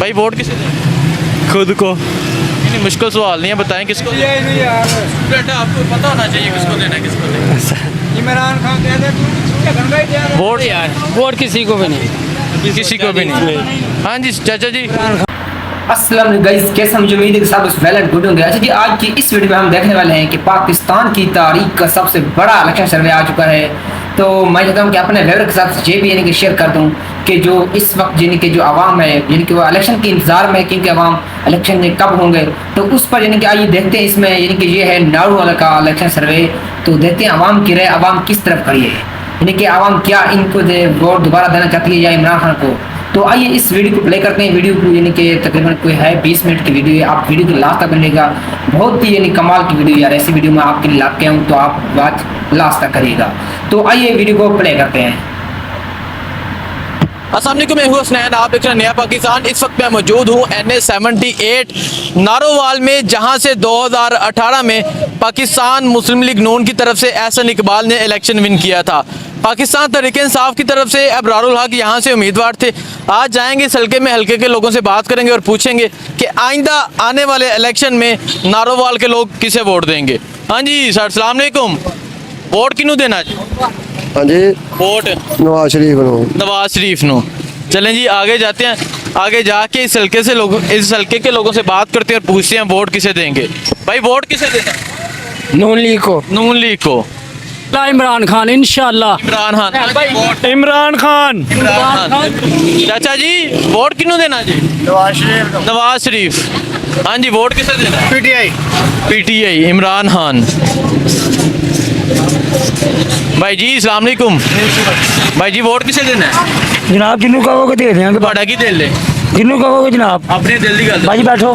भाई वोट किसे दें? खुद को। नहीं मुश्किल सवाल नहीं है, बताएं किसको स्टूडेंट है, आपको पता होना चाहिए किसको देना है किसको देना। इमरान खान दे दे वोट यार, वोट किसी को भी नहीं, किसी को भी नहीं। हाँ जी चाचा जी। अस्सलाम वालेकुम गाइस, कैसे मुझे उम्मीद है कि सब वेल एंड गुड होंगे। अच्छा जी, आज की इस वीडियो में हम देखने वाले हैं कि पाकिस्तान की तारीख का सबसे बड़ा इलेक्शन सर्वे आ चुका है। तो मैं चाहता हूँ कि अपने व्यूअर के साथ ये भी यानी कि शेयर कर दूँ कि जो इस वक्त यानी कि जो आवाम है यानी कि वो इलेक्शन के इंतज़ार में, क्योंकि आवाम इलेक्शन में कब होंगे, तो उस पर यानी कि आइए देखते हैं। इसमें यानी कि ये है नारू वाला का इलेक्शन सर्वे। तो देखते हैं आवाम की राय, आवाम किस तरफ खड़ी है, यानी कि आवाम क्या इनको वोट दोबारा देना चाहती है या इमरान खान को। तो आइए इस वीडियो को प्ले करते हैं। वीडियो को यानी कि तकरीबन कोई है 20 मिनट की वीडियो है, आप वीडियो को लास्ट तक बनेगा। बहुत ही यानी कमाल की वीडियो यार, ऐसी वीडियो मैं आपके लिए लाके आऊँ तो आप बात लास्ट तक करिएगा। तो आइए वीडियो को प्ले करते हैं। अस्सलाम वालेकुम, मैं हूं हसनैन, आप देख रहे हैं नया पाकिस्तान। इस वक्त मैं मौजूद हूं NA 78 नारोवाल में, जहां से 2018 में पाकिस्तान मुस्लिम लीग नून की तरफ से एहसन इकबाल ने इलेक्शन विन किया था। पाकिस्तान तहरीक इंसाफ की तरफ से अबरारुल हक यहाँ से उम्मीदवार थे। आज जाएंगे इस हल्के में, हल्के के लोगों से बात करेंगे और पूछेंगे कि आइंदा आने वाले इलेक्शन में नारोवाल के लोग किसे वोट देंगे। हाँ जी सर, अस्सलाम वालेकुम। वोट किनू देना जी? हाँ जी, vote Nawaz Sharif no. Nawaz Sharif no. चलें जी आगे जाते हैं, आगे जाके इस हल्के से लोग, इस हल्के के लोगों से बात करते हैं और पूछते हैं वोट किसे देंगे। भाई वोट किसे देना? नून लीग को, नून लीग को। इमरान खान इंशाल्लाह। इमरान खान। इमरान खान। इमरान खान। चाचा जी वोट किनू देना जी? नवाज शरीफ। हाँ जी, वोट किसे देना? PTI। PTI इमरान खान। भाई जी अस्सलाम वालेकुम। भाई जी वोट किसे देना है? जनाब जिन्हों कहोगे दे देंगे, ਤੁਹਾਡਾ ਕੀ ਦਿਲ ਹੈ? जिन्हों कहोगे जनाब। ਆਪਣੇ ਦਿਲ ਦੀ ਗੱਲ भाजी बैठो।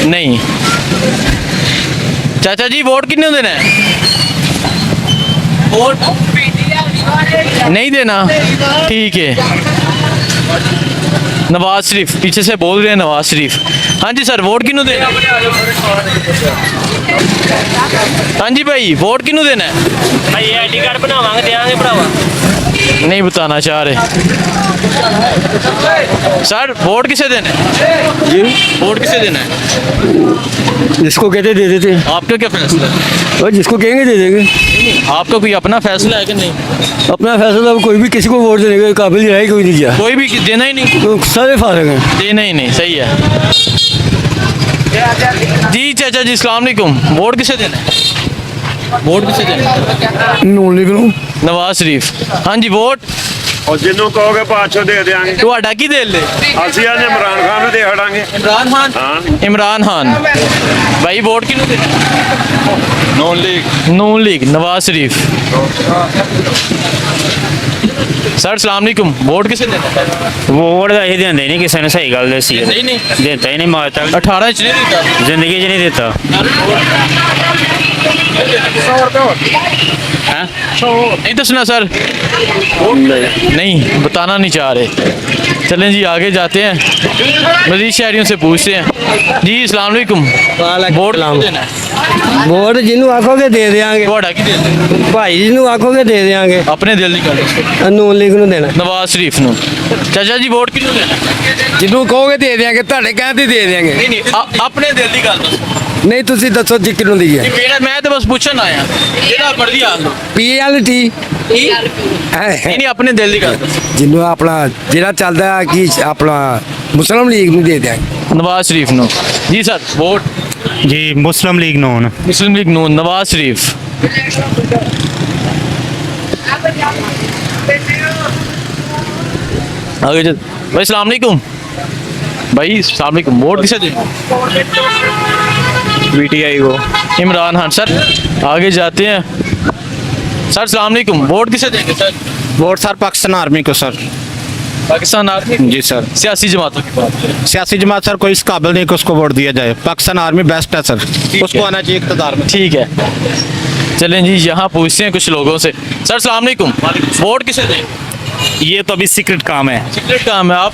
नहीं। चाचा जी वोट किन्नू देना है? वोट नहीं देना, ठीक है। नवाज शरीफ पीछे से बोल रहे हैं, नवाज शरीफ। हाँ जी सर, वोट किन्नू देना? हाँ जी भाई, वोट किन्नू देना है? भाई आईडी कार्ड बनावांगे देंगे भरावा। नहीं बताना चाह रहे सर। वोट किसे देना है जी? वोट किसे देना है? जिसको कहते दे देते, आपका क्या फैसला है? और जिसको कहेंगे दे देंगे। आपका कोई अपना फैसला है कि नहीं? अपना फैसला अब कोई भी किसी को वोट देने के काबिल है कोई नहीं किया, कोई भी देना ही नहीं? तो सारे फारग हैं। देना ही नहीं, सही है जी। चाचा जी अस्सलाम वालेकुम। वोट किसे देना है? वोट किसे देना है? नून लीग नूं। नवाज शरीफ। हाँ जी वोट और जिन्हों कहोगे पाछो दे देंगे। ਤੁਹਾਡਾ ਕੀ ਦਿਲ ਹੈ? ਅਸੀਂ ਅੱਜ इमरान खान ਨੂੰ ਦੇ ਹੜਾਂਗੇ। इमरान खान। हाँ। इमरान खान। भाई वोट किन्नू देना? नून लीग। नून लीग नवाज शरीफ। सर अस्सलाम वालेकुम। वोट किसे देना है? वोट ਦਾ ਇਹ ਦਿੰਦੇ ਨਹੀਂ ਕਿਸੇ ਨੇ, ਸਹੀ ਗੱਲ ਦੱਸੀ ਹੈ। नहीं नहीं, ਦਿੱਤਾ ਹੀ ਨਹੀਂ ਮਾਰ ਤੱਕ 18 ਚ नहीं देता। ਜ਼ਿੰਦਗੀ 'ਚ ਨਹੀਂ ਦਿੱਤਾ। हैं? नहीं दसना सर? नहीं बताना नहीं चाह रहे। चलें जी आगे जाते हैं, मजीद शहरियों से पूछते हैं। जी अस्सलाम वालेकुम। वोट किसको देना है? वोट जिन्हों आखोगे दे देंगे। ਤੁਹਾਡਾ ਕੀ ਦਿਲ ਹੈ? भाई जिन्हों आखोगे दे देंगे। ਆਪਣੇ ਦਿਲ ਦੀ ਗੱਲ। नून लीग ਨੂੰ देना। ਨਵਾਜ਼ ਸ਼ਰੀਫ ਨੂੰ। ਚਾਚਾ ਜੀ ਵੋਟ ਕਿਹਨੂੰ ਦੇਣਾ? जिन्हों कहोगे दे देंगे, ਤੁਹਾਡੇ ਕਹਿੰਦੇ दे देंगे। ਨਹੀਂ ਨਹੀਂ, ਆਪਣੇ ਦਿਲ ਦੀ ਗੱਲ ਦੱਸੋ। नहीं तुसी दसो जी किन्हों दी है। ਮੇਰਾ ਮੈਂ ਤਾਂ ਬਸ ਪੁੱਛਣ ਆਇਆ, ਜਿਹੜਾ ਮਰਜ਼ੀ ਆ ਲਓ। PLT ਨਹੀਂ ਨਹੀਂ, ਆਪਣੇ ਦਿਲ ਦੀ ਗੱਲ ਦੱਸੋ। जिन्हों अपना ਜਿਹੜਾ ਚੱਲਦਾ ਕਿ ਆਪਣਾ ਮੁਸਲਿਮ ਲੀਗ ਨੂੰ ਦੇ ਦੇंगे। नवाज शरीफ ਨੂੰ। जी सर वोट? जी मुस्लिम लीग नून। मुस्लिम लीग नून नवाज शरीफ। आगे चल भाई। अस्सलाम वालेकुम। भाई अस्सलाम वालेकुम। वोट किसे दें? PTI को। इमरान खान। सर आगे जाते हैं। सर अस्सलाम वालेकुम। वोट किसे देंगे sir? Vote sir Pakistan army को सर। पाकिस्तान आर्मी? जी सर। सियासी जमातों की बात। सियासी जमात सर कोई इस काबिल नहीं कि उसको वोट दिया जाए। पाकिस्तान आर्मी बेस्ट है सर, उसको है। आना चाहिए इक़्तिदार में। ठीक है, चलें जी यहाँ पूछते हैं कुछ लोगों से। सर अस्सलाम वालेकुम। वोट किसे दें? ये तो अभी सीक्रेट काम है। सीक्रेट काम है। आप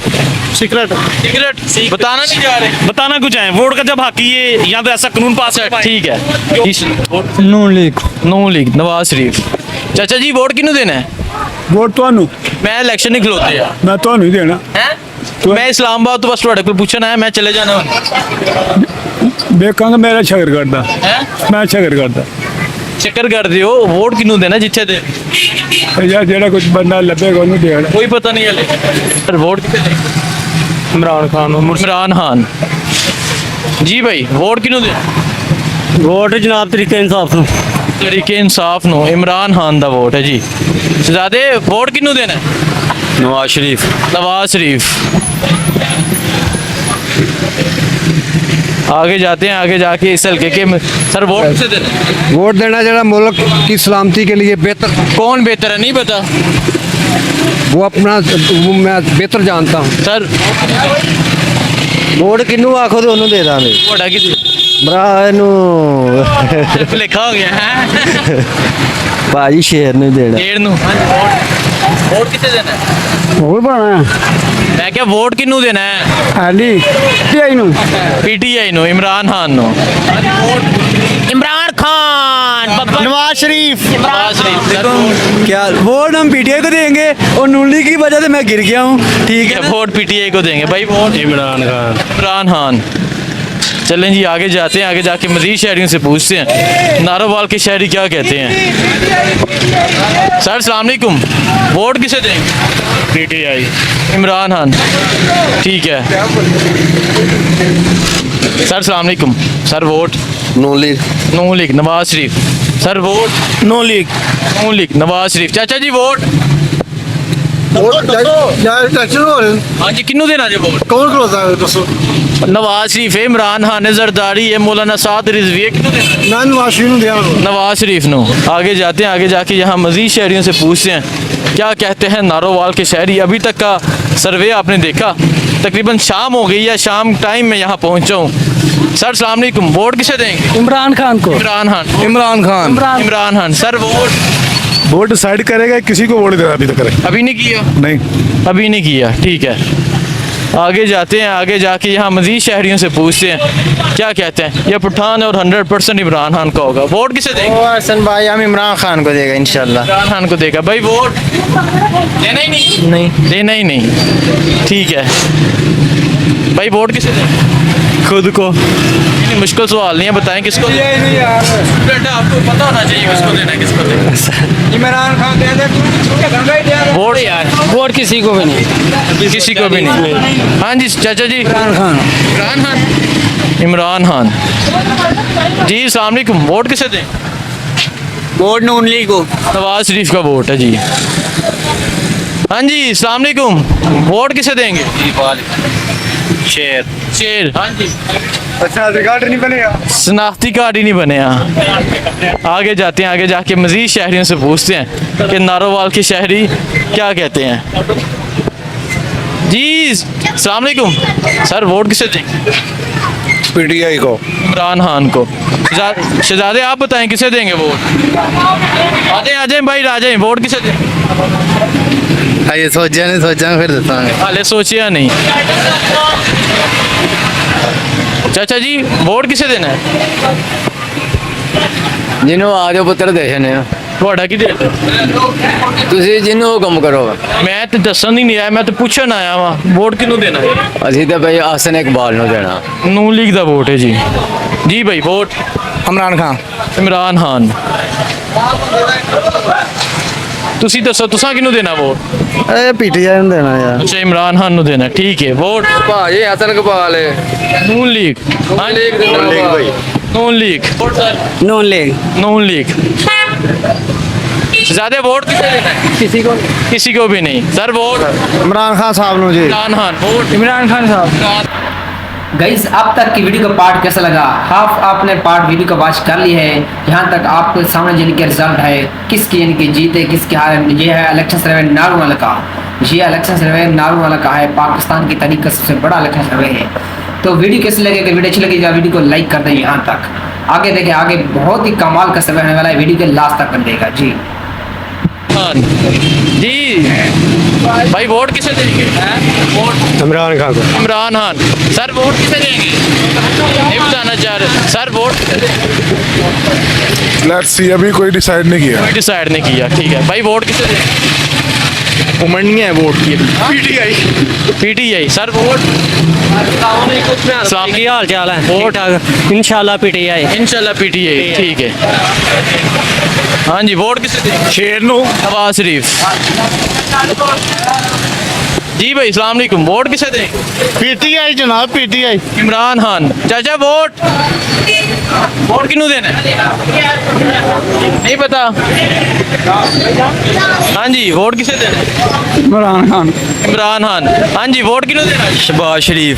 सीक्रेट सीक्रेट बताना नहीं जा रहे? बताना कुछ है, वोट का जब हक ये यहाँ तो ऐसा कानून पास है। ठीक है। नून लीग। नून लीग नवाज शरीफ। चाचा जी वोट किनू देना है? वोट ਤੁਹਾਨੂੰ मैं इलेक्शन नहीं खलोते यार। ਮੈਂ ਤੁਹਾਨੂੰ ਹੀ ਦੇਣਾ। हैं? मैं इस्लामाबाद तो बस थोड़े को पूछना है, मैं चले जाना ਦੇਖਾਂਗਾ ਮੇਰਾ ਸ਼ਗਰ ਕਰਦਾ है ਮੈਂ ਸ਼ਗਰ ਕਰਦਾ चक्कर कर दियो वोट किनू देना जिथे दे ਜਾਂ ਜਿਹੜਾ ਕੁਝ ਬੰਦਾ ਲੱਭੇਗਾ ਉਹਨੂੰ ਦੇਣਾ कोई पता नहीं है पर वोट किथे दे ਇਮਰਾਨ ਖਾਨ ਨੂੰ इमरान खान जी भाई वोट किनू दे वोट जनाब तरीके इंसाफ ਨੂੰ तरीके इंसाफ नो इमरान खान दा वोट है जी शहजादे वोट किनू देना है नवाज शरीफ नवाज शरीफ आगे जाते हैं, आगे जाके इस हल्के के सर वोट किसे देना है? वोट देना जरा मुल्क की सलामती के लिए बेहतर कौन बेहतर है नहीं पता वो अपना वो मैं बेहतर जानता हूँ सर वोट किनू आखो तो उन्होंने दे दांगे वोट है किसी भरा नू लिखा हो गया है भाजी शेर ने देना डेढ़ नू वोट वोट किसे देना है ਹੋਰ ਬਣਾ मैं क्या वोट किनू देना है ਹਾਲੀ ਤੇ ਇਹਨੂੰ PTI no Imran Khan no Imran Khan Nawaz Sharif Nawaz Sharif sir क्या वोट हम पीटीआई को देंगे और नून लीग की वजह से मैं गिर गया हूँ ठीक ठीक है वोट पीटीआई को देंगे भाई वोट इमरान खान इमरान खान चलें जी आगे जाते हैं, आगे जाके मजीद शहरियों से पूछते हैं नारोवाल के शहरी क्या कहते हैं। सर सलाम अलैकुम, वोट किसे देंगे? पीटीआई इमरान खान, ठीक है। सर सलाम अलैकुम, sir vote Noon league Noon league Nawaz Sharif, sir won't know league Noon league Nawaz शरीफ। चाचा जी वोट हाँ जी किन्नू देना जी वोट? ਕੌਣ ਖਲੋਦਾ ਹੈ ਦੱਸੋ नवाज शरीफ है, इमरान खान है, जरदारी है, मौलाना साद रिजवी है, किन्नू देना? ਮੈਂ ਨਵਾਸ਼ੀ ਨੂੰ ਦਿਆਂ नवाज शरीफ नो। आगे जाते हैं, आगे जाके यहाँ मजीद शहरियों से पूछते हैं क्या कहते हैं नारोवाल के शहरी। अभी तक का सर्वे आपने देखा, तकरीबन शाम हो गई है, शाम टाइम में यहाँ पहुँचा हूँ। सर सलाम अलैकुम, वोट किसे देंगे? इमरान खान को Imran Khan. Imran Khan Imran Khan. Sir vote vote decide करेगा किसी को वोट देना अभी तक करे अभी नहीं किया? नहीं अभी नहीं किया, ठीक है। आगे जाते हैं, आगे जाके यहाँ मजीद शहरियों से पूछते हैं क्या कहते हैं। ये पठान और 100% इमरान खान का होगा। वोट किसे देंगे? हसन भाई हम इमरान खान को देगा इंशाल्लाह। इमरान खान को देगा भाई। वोट देना ही नहीं? नहीं देना ही नहीं, ठीक है भाई। वोट किसे देंगे? खुद को नहीं, मुश्किल सवाल नहीं है, बताएं किसको बेटा, आपको पता होना चाहिए किसको देना है, किसको देना। इमरान खान दे दे वोट यार वोट किसी को भी नहीं। किसी को भी नहीं। हाँ जी चाचा जी। इमरान खान इमरान खान। इमरान खान जी। अस्सलाम वालेकुम, वोट किसे दें? वोट नून लीग को नवाज शरीफ का वोट है जी। हाँ जी अस्सलाम वालेकुम, वोट किसे देंगे? शेर शेर। हाँ जी अच्छा रिकॉर्ड नहीं बनेगा शनाख्ती कार्ड ही नहीं बने। यहाँ आगे जाते हैं, आगे जाके मजीद शहरियों से पूछते हैं कि नारोवाल के शहरी क्या कहते हैं। जी अस्सलाम वालेकुम, सर वोट किसे देंगे? पीटीआई को। इमरान खान को। शहजादे आप बताएं किसे देंगे वोट? आ जाए भाई, आ जाए। वोट किसे दें? ये सोचा नहीं सोचा फिर देता हाले सोचिया नहीं। चाचा जी वोट किसे देना है? जिन्हों आ जाओ पुत्र देशने ਤੁਹਾਡਾ ਕੀ ਦੇ? ਤੁਸੀਂ ਜਿਹਨੂੰ ਹੁਕਮ ਕਰੋ ਮੈਂ ਤੇ ਦੱਸਣ ਹੀ ਨਹੀਂ ਆਇਆ, ਮੈਂ ਤੇ ਪੁੱਛਣ ਆਇਆ ਵਾਂ ਵੋਟ ਕਿਹਨੂੰ ਦੇਣਾ ਹੈ। ਅਸੀਂ ਤਾਂ ਭਾਈ ਆਸਨ ਇਕਬਾਲ ਨੂੰ ਦੇਣਾ ਨੂਨ ਲੀਗ ਦਾ ਵੋਟ ਹੈ ਜੀ। ਜੀ ਭਾਈ ਵੋਟ ਇਮਰਾਨ ਖਾਨ ਇਮਰਾਨ ਖਾਨ। ਤੁਸੀਂ ਦੱਸੋ ਤੁਸੀਂ ਕਿਹਨੂੰ ਦੇਣਾ ਵੋਟ? ਇਹ ਪੀਟੀਆਈ ਨੂੰ ਦੇਣਾ ਯਾਰ ਅੱਛਾ ਇਮਰਾਨ ਖਾਨ ਨੂੰ ਦੇਣਾ, ਠੀਕ ਹੈ। ਵੋਟ ਭਾਜੀ ਹਸਨ ਇਕਬਾਲ ਹੈ ਨੂਨ ਲੀਗ। ਹਾਂ ਲੀਗ भाई ਨੂਨ ਲੀਗ। ਵੋਟ ਸਰ नून लीग नून लीग। ज्यादा वोट किसे देना है? किसी को भी नहीं। सर वोट इमरान खान साहब नु जी इमरान खान। वोट इमरान खान साहब। गाइस अब तक की वीडियो का पार्ट कैसा लगा? हाफ आपने पार्ट वीडियो का वॉच कर लिया है। यहाँ तक आपके सामने यानी कि रिजल्ट है किसकी यानी कि जीते किसके हार। ये है इलेक्शन सर्वे नारोवाल का। ये इलेक्शन सर्वे नारोवाल का है, पाकिस्तान की तारीख का सबसे बड़ा इलेक्शन सर्वे है। तो वीडियो कैसी लगे? अगर वीडियो अच्छी लगेगी वीडियो को लाइक कर दें। यहाँ तक आगे देखें, आगे बहुत ही कमाल का सर्वे होने वाला है, वीडियो के लास्ट तक कर देगा जी। खान जी भाई वोट किसे देंगे? वोट इमरान खान को इमरान खान। सर वोट किसे देंगे? नहीं बताना चाह रहे। सर वोट लेट्स सी अभी कोई डिसाइड नहीं किया डिसाइड नहीं किया, ठीक है भाई। वोट किसे देंगे? उमड़ नहीं है वोट की पीटीआई सर वोट की हाल चाल है ठीक ठाक इंशाल्लाह पीटीआई इंशाल्लाह पीटीआई ठीक है। हाँ जी वोट किसे देंगे? शेर नो नवाज शरीफ। जी भाई अस्सलाम वालेकुम वोट किसे देंगे? पीटीआई जनाब पीटीआई इमरान खान। चाचा वोट किनू देना है? नहीं पता। हाँ जी वोट किसे देना है? इमरान खान इमरान खान। हाँ जी वोट किनू देना है? शहबाज शरीफ।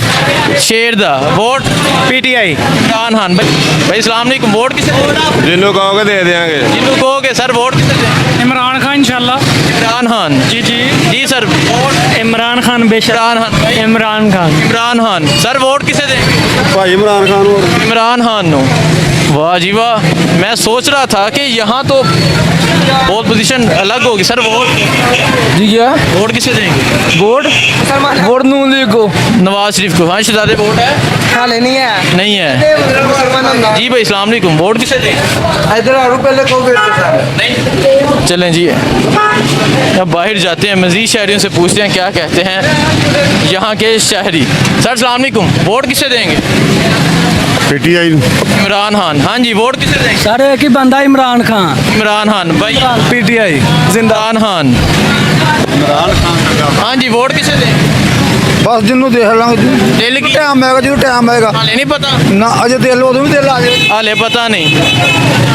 शेर दा वोट पीटीआई इमरान खान। भाई अस्सलाम वालेकुम वोट किसे देना है? जिन्हों कहोगे दे देंगे। जिन्नू कहोगे सर वोट किसे दें? इमरान खान इंशाल्लाह इमरान खान। जी सर वोट इमरान खान बेशक इमरान खान। इमरान खान इमरान खान सर वोट किसे देंगे? भाई इमरान खान और इमरान खान नो। वाह जी वाह, मैं सोच रहा था कि यहाँ तो बहुत पोजीशन अलग होगी। सर वोट जी क्या वोट किसे देंगे? वोट नून लीग को नवाज शरीफ को। हाँ शहजादे वोट है? हाले नहीं है नहीं है। जी भाई अस्सलाम वालेकुम वोट किसे देंगे? इधर और पहले को नहीं चलें जी अब बाहर जाते हैं, मज़ीद शहरियों से पूछते हैं क्या कहते हैं यहाँ के शहरी। सर अस्सलाम वालेकुम वोट किसे देंगे? पीटीआई इमरान खान। हाँ जी वोट किसे देंगे? सारे एक ही बंदा इमरान खान इमरान खान भाई। पीटीआई इमरान खान। हाँ जी वोट किसे देंगे? बस जिन्हों देख लांगे दिल की टाइम आएगा जो टाइम आएगा हाले नहीं पता। ना अजे दिल लो भी दिल आ जाए हाले पता नहीं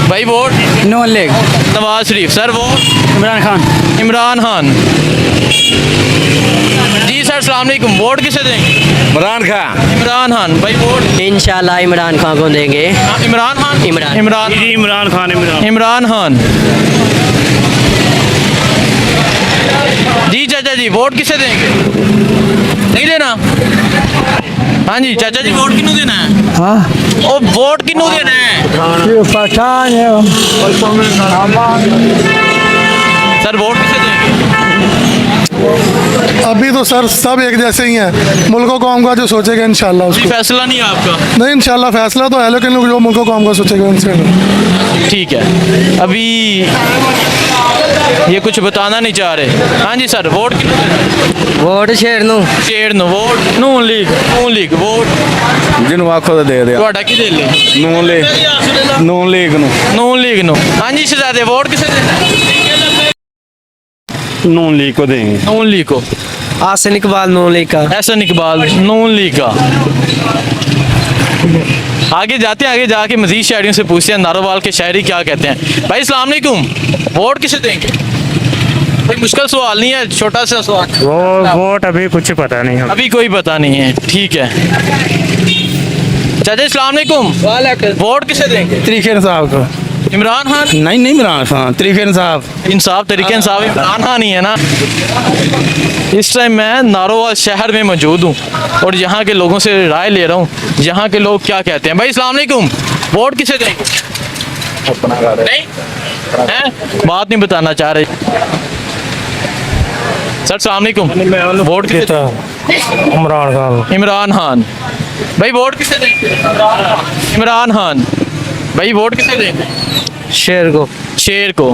भाई। Vote Noon league Nawaz Sharif. Sir vote Imran Khan Imran Khan. जी सर अस्सलाम वालेकुम वोट किसे देंगे? इमरान खान इमरान खान भाई वोट इंशाल्लाह इमरान खान को देंगे हाँ, इमरान खान। इमरान। इमरान इमरान खान इमरान खान। जी चाचा जी वोट किसे देंगे? नहीं देना। हाँ जी चाचा जी वोट किनू देना है? हाँ ओ वोट किनू देना है? पठान सर वोट किसे देंगे? अभी तो सर सब एक जैसे ही हैं। मुल्को कौम का जो सोचेगा इंशाल्लाह जी उसको फैसला नहीं है आपका? नहीं इंशाल्लाह फैसला तो है लेकिन जो मुल्को कौम का सोचेगा उनसे ठीक है अभी ये कुछ बताना नहीं चाह रहे। हाँ जी सर वोट किनू देना है? वोट शेर नू शेर no. Vote Noon league vote जिन्हों आखो तो दे दे ਤੁਹਾਡਾ ਕੀ ਦੇ ਲੈ? नून लीग नो हाँ जी शहजादे वोट किसे देना है? नून लीग को देंगे। नून लीग को। आसन इकबाल नून लीग का एहसन इकबाल नून लीग का। आगे जाते हैं, आगे जाके मजीद शहरियों से पूछते हैं नारोवाल के शायरी क्या कहते हैं। भाई अस्सलाम वालेकुम वोट किसे देंगे? कोई मुश्किल सवाल नहीं है, छोटा सा सवाल। वोट अभी कुछ पता नहीं है। अभी कोई पता नहीं है ठीक है। चाचा अस्सलाम वालेकुम वोट किसे देंगे? तरीके साहब को इमरान खान। नहीं इमरान खान तरीके साहब इंसाफ तरीके इंसाफ इमरान खान ही है ना। इस टाइम मैं नारोवाल शहर में मौजूद हूँ और यहाँ के लोगों से राय ले रहा हूँ यहाँ के लोग क्या कहते हैं। भाई अस्सलाम वालेकुम वोट किसे देंगे? नहीं हैं? बात नहीं बताना चाह रहे। सर अस्सलाम वालेकुम वोट किसे देंगे? इमरान खान इमरान खान। भाई वोट किसे देंगे? इमरान खान। भाई वोट किसे देंगे? शेर को शेर को।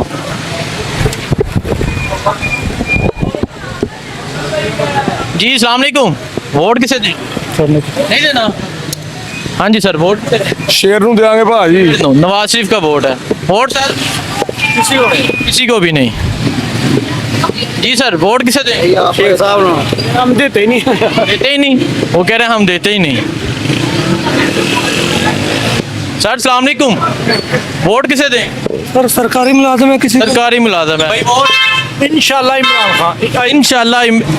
जी अस्सलाम वालेकुम वोट किसे देंगे? नहीं देना। हाँ जी सर वोट शेर नू देंगे भाजी। नवाज शरीफ का वोट है। वोट सर किसी को भी नहीं। जी सर वोट किसे देंगे? शेख साहब हम देते ही नहीं। देते ही नहीं। वो कह रहे हैं हम देते ही नहीं। सर अस्सलाम वालेकुम वोट किसे देंगे? सर सरकारी मुलाजिम है किसी सरकारी मुलाजम है। भाई वोट इंशाल्लाह इमरान खान।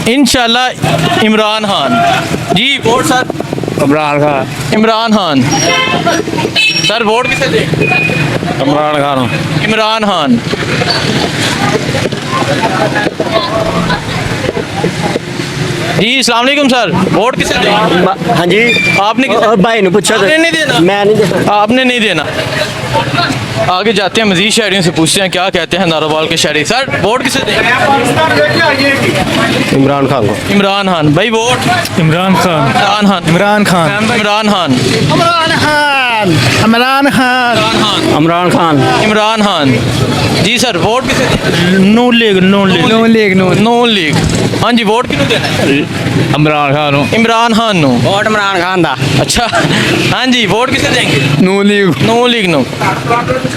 इंशाल्लाह इमरान खान। जी vote sir Imran Khan Imran Khan. Sir vote किसे देंगे? इमरान खान इमरान खान। जी अस्सलाम वालेकुम सर वोट किसे देंगे? हाँ जी आपने और भाई ने पूछा आपने नहीं देना। मैं नहीं देता आपने नहीं देना। आगे जाते हैं मजीद शहरियों से पूछते हैं क्या कहते हैं नारोवाल के शहरी। सर वोट किसे देंगे? इमरान खान को इमरान खान। भाई वोट इमरान खान इमरान खान। इमरान खान इमरान खान। खान इमरान खान इमरान खान इमरान खान। जी सर, वोट किसे देना? नून लीग नून लीग। हाँ जी, वोट किन्नू देना है? इमरान खान इमरान खान नु। वोट इमरान खान दा अच्छा, हाँ जी, वोट किसे देंगे? नून लीग नून लीग नु।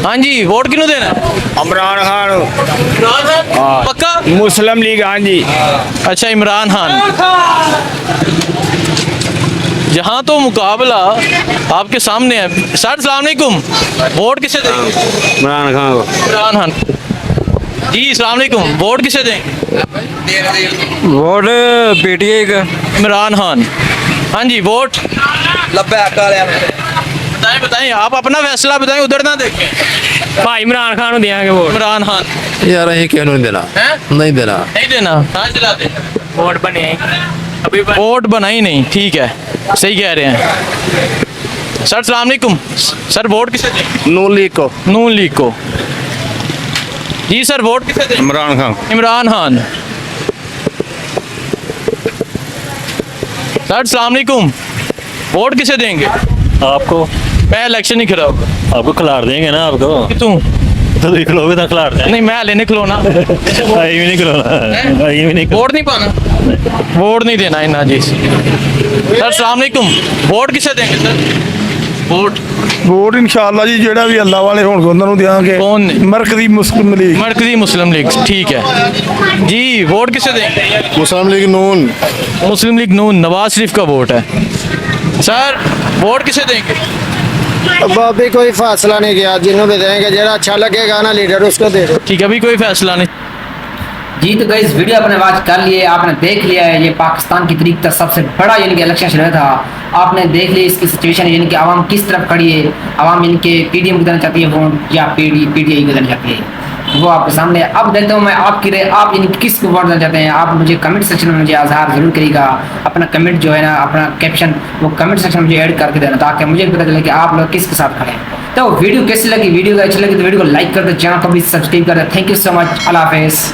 हाँ जी, वोट किन्नू देना है? इमरान खान इमरान खान पक्का? मुस्लिम लीग हाँ जी। अच्छा, इमरान खान। जहाँ तो मुकाबला आपके सामने है। सर अस्सलाम वालेकुम, वोट किसे देंगे? इमरान खान इमरान खान। जी अस्सलाम वालेकुम, वोट किसे देंगे? वोट पीटीआई का इमरान खान। हाँ जी, वोट बताएं बताएं, आप अपना फैसला बताएं, उधर ना देखें। भाई इमरान खान को देंगे वोट। इमरान खान यार ये क्यों नहीं देना है? नहीं देना नहीं देना? हाँ दिला दे। वोट बने अभी वोट बनाई नहीं, ठीक है, सही कह रहे हैं। सर अस्सलाम वालेकुम, सर वोट किसे दें? नून लीग को नून लीग को। जी सर, वोट किसे दें? इमरान खान इमरान खान। सर अस्सलाम वालेकुम, वोट किसे देंगे? आपको मैं इलेक्शन नहीं खिलाऊंगा। आपको खिलाड़ देंगे ना आपको तू तो खिलोगे तो खिलाड़ देंगे नहीं, मैं लेने खिलौना। आई भी नहीं खिलाना आई भी नहीं वोट नहीं पाना, वोट नहीं देना है ना जी। सर अस्सलाम वालेकुम, वोट किसे देंगे सर? वोट वोट इंशाल्लाह जी जेड़ा भी अल्लाह वाले होंगे उन्होंने देंगे। कौन ने? मरकजी मुस्लिम लीग मरकजी मुस्लिम लीग, ठीक है जी। वोट किसे देंगे? मुस्लिम लीग नून मुस्लिम लीग नून, नवाज शरीफ का वोट है। सर वोट किसे देंगे? अब अभी कोई फैसला नहीं किया, जिन्हों भी देंगे जेड़ा अच्छा लगेगा ना लीडर उसको दे दो। ठीक है, अभी कोई फैसला नहीं। जी तो गाइस वीडियो आपने वॉच कर लिए, आपने देख लिया है ये पाकिस्तान की तारीख का सबसे बड़ा यानी कि इलेक्शन शुरू था। आपने देख लिया इसकी सिचुएशन यानी कि आवाम किस तरफ खड़ी है। आवाम यानी कि पीडीएम को देना चाहती है वोट या पीडीआई को देना चाहती है, वो आपके सामने। अब देखता हूँ मैं आपकी राय, आप यानी कि किसको वोट देना चाहते हैं। आप मुझे कमेंट सेक्शन में मुझे आज़ार जरूर करिएगा। अपना कमेंट जो है ना, अपना कैप्शन वो कमेंट सेक्शन में मुझे ऐड करके देना, ताकि मुझे पता चले कि आप लोग किसके साथ खड़े हैं। तो वीडियो कैसी लगी? वीडियो अच्छी लगी तो वीडियो को लाइक कर दे, चैनल को भी सब्सक्राइब कर दे। थैंक यू सो मच, अल्लाह हाफिज़।